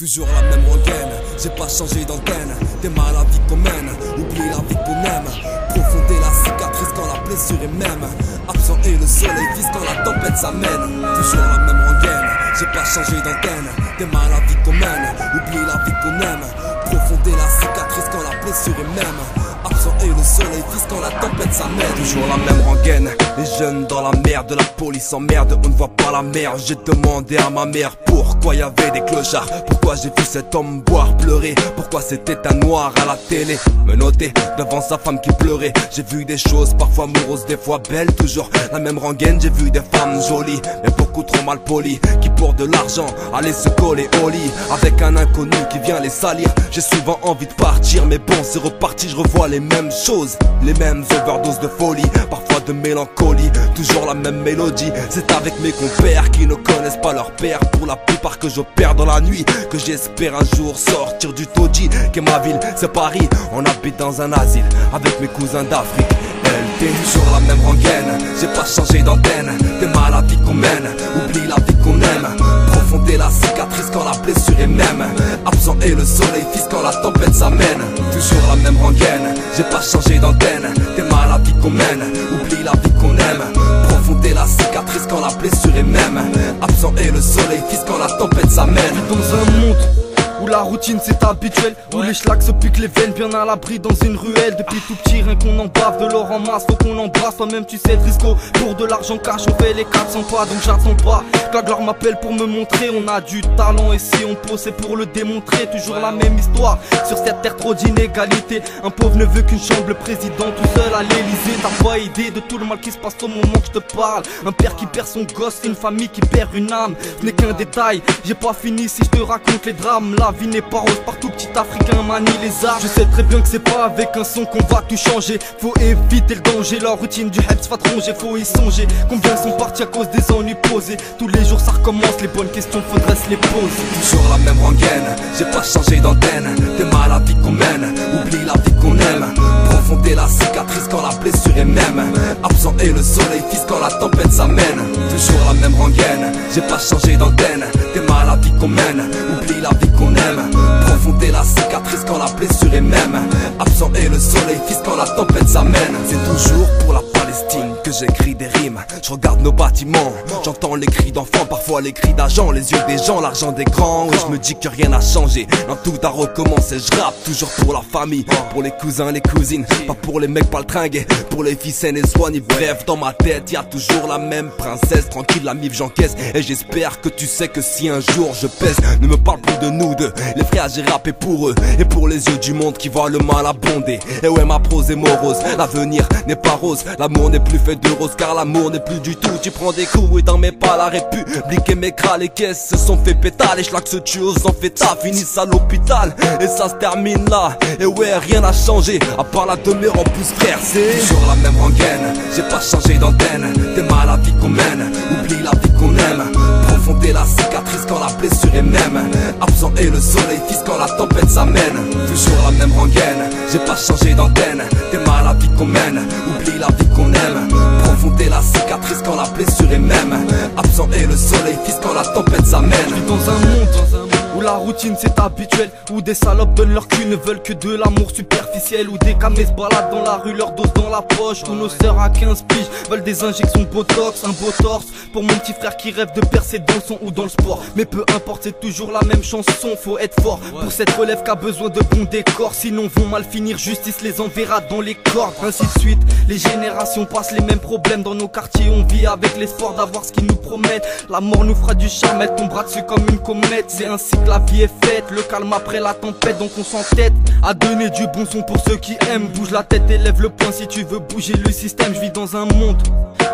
Toujours la même rengaine, j'ai pas changé d'antenne. T'es mal à la vie qu'on mène, oublie la vie qu'on aime. Profonder la cicatrice quand la blessure est même. Absent et le soleil vise quand la tempête s'amène. Toujours la même rengaine, j'ai pas changé d'antenne. T'es mal à la vie qu'on mène, oublie la vie qu'on aime. Profonder la cicatrice quand la blessure est même. Absent et le soleil vise quand la tempête s'amène. Toujours la même rengaine, les jeunes dans la merde, la police en merde, on ne voit pas la mer. J'ai demandé à ma mère pourquoi y avait des clochards, pourquoi j'ai vu cet homme boire, pleurer, pourquoi c'était un noir à la télé, me noter devant sa femme qui pleurait. J'ai vu des choses parfois moroses, des fois belles, toujours la même rengaine. J'ai vu des femmes jolies, mais beaucoup trop mal polies, qui pour de l'argent allaient se coller au lit avec un inconnu qui vient les salir. J'ai souvent envie de partir, mais bon c'est reparti, je revois les mêmes choses, les mêmes overdoses de folie, parfois de mélancolie, toujours la même mélodie. C'est avec mes compères qui ne connaissent pas leur père, pour la plupart que j'opère dans la nuit, que j'espère un jour sortir du taudis, qu'est ma ville, c'est Paris. On habite dans un asile avec mes cousins d'Afrique. T'es toujours la même rengaine, j'ai pas changé d'antenne. T'es mal à la vie qu'on mène, oublie la vie qu'on aime. Profonder la cicatrice quand la blessure est même. Absent et le soleil vise quand la tempête s'amène. Toujours la même rengaine, j'ai pas changé d'antenne. T'es mal à la vie qu'on mène, oublie la vie qu'on aime. Profonder la cicatrice quand la blessure est même. Absent et le soleil vise quand la tempête s'amène. Dans un monde où la routine c'est habituel, où les schlags se piquent les veines bien à l'abri dans une ruelle. Depuis tout petit rien qu'on en bave, de l'or en masse, faut qu'on embrasse. Toi-même tu sais Trisco, pour de l'argent cash on fait les 400 pas. Donc j'attends pas que la gloire m'appelle pour me montrer. On a du talent et si on pose c'est pour le démontrer. Toujours la même histoire, sur cette terre trop d'inégalité. Un pauvre ne veut qu'une chambre, le président tout seul à l'Elysée. T'as pas idée de tout le mal qui se passe au moment que je te parle. Un père qui perd son gosse, une famille qui perd une âme. Ce n'est qu'un détail, j'ai pas fini si je te raconte les drames. La vie n'est pas rose, partout petit africain manie les arts. Je sais très bien que c'est pas avec un son qu'on va tout changer. Faut éviter le danger, la routine du Hebs va te ronger. Faut y songer, combien sont partis à cause des ennuis posés. Tous les jours ça recommence, les bonnes questions faudrait se les poser. Toujours la même rengaine, j'ai pas changé d'antenne. T'es mal à la vie qu'on mène, oublie la vie qu'on aime. Profonder la cicatrice quand la blessure est même. Absent et le soleil vise quand la tempête s'amène. Toujours la même rengaine, j'ai pas changé d'antenne. T'es mal à la vie qu'on mène, oublie la vie qu'on aime. Profonder la cicatrice quand la blessure est même. Absent et le soleil vise quand la tempête s'amène. C'est toujours pour la Palestine que j'écris des rimes. Je regarde nos bâtiments, j'entends les cris d'enfants, parfois les cris d'agents, les yeux des gens, l'argent des grands. Et je me dis que rien n'a changé, non tout a recommencé. Je rappe toujours pour la famille, pour les cousins, les cousines, pas pour les mecs paltringués, pour les fils saines et soignés. Bref, dans ma tête y a toujours la même princesse, tranquille la mif j'encaisse. Et j'espère que tu sais que si un jour je pèse, ne me parle plus de nous deux, les frères j'ai rappé pour eux. Et pour les yeux du monde qui voient le mal abonder. Et ouais ma prose est morose, l'avenir n'est pas rose. L'amour n'est plus fait de rose car l'amour n'est plus du tout. Tu prends des coups et dans mes pas la république et mes crânes, les caisses se sont fait pétales. Les schlags se tuent aux amphétas, finissent à l'hôpital. Et ça se termine là, et ouais rien n'a changé, à part la demeure en plus frère. C'est toujours la même rengaine, j'ai pas changé d'antenne. T'es mal à la vie qu'on mène, oublie la vie qu'on aime. Profonder la cicatrice quand la blessure est même. Absent et le soleil vise quand la tempête s'amène. Toujours la même rengaine, j'ai pas changé d'antenne. T'es mal à la vie qu'on mène, oublie la vie qu'on aime. Profonder la cicatrice quand la blessure est même. Absent et le soleil vise quand la tempête s'amène. Dans un monde où la routine c'est habituel, où des salopes donnent leur cul, ne veulent que de l'amour superficiel, où des camés se baladent dans la rue, leur dose dans la poche, où nos sœurs à 15 piges veulent des injections de botox, un beau torse pour mon petit frère qui rêve de percer dans le son ou dans le sport. Mais peu importe, c'est toujours la même chanson, faut être fort pour cette relève qui a besoin de bons décors, sinon vont mal finir, justice les enverra dans les cordes. Ainsi de suite, les générations passent les mêmes problèmes dans nos quartiers, on vit avec l'espoir d'avoir ce qu'ils nous promettent. La mort nous fera du charme, elle tombera dessus comme une comète. C'est ainsi que la vie est faite, le calme après la tempête, donc on s'entête à donner du bon son pour ceux qui aiment. Bouge la tête et lève le poing si tu veux bouger le système. Je vis dans un monde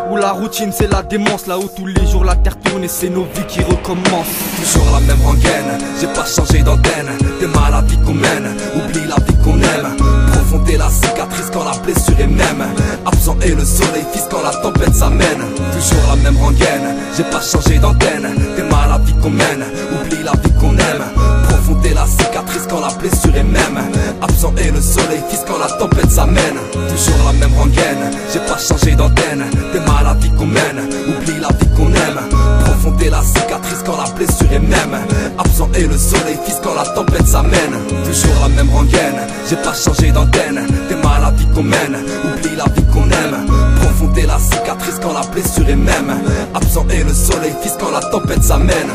où la routine c'est la démence, là où tous les jours la terre tourne et c'est nos vies qui recommencent. Toujours la même rengaine, j'ai pas changé d'antenne. T'es mal à la vie qu'on mène, oublie la vie qu'on aime. Profonder la cicatrice quand la blessure est même. Absent et le soleil vise quand la tempête s'amène. Toujours la même rengaine, j'ai pas changé d'antenne. T'es mal à la vie qu'on mène, oublie la vie qu'on aime. Profonder la cicatrice quand la blessure est même. Absent et le soleil vise quand la tempête s'amène. Toujours la même rengaine, j'ai pas changé d'antenne. T'es mal à la vie qu'on mène, oublie la vie qu'on aime. Profonder la cicatrice quand la blessure est même. Absent et le soleil fisse quand la tempête s'amène. Toujours la même rengaine, j'ai pas changé d'antenne. T'es mal à la vie qu'on mène, oublie la vie qu'on aime. Profonder la cicatrice quand la blessure est même. Absent et le soleil fisse quand la tempête s'amène.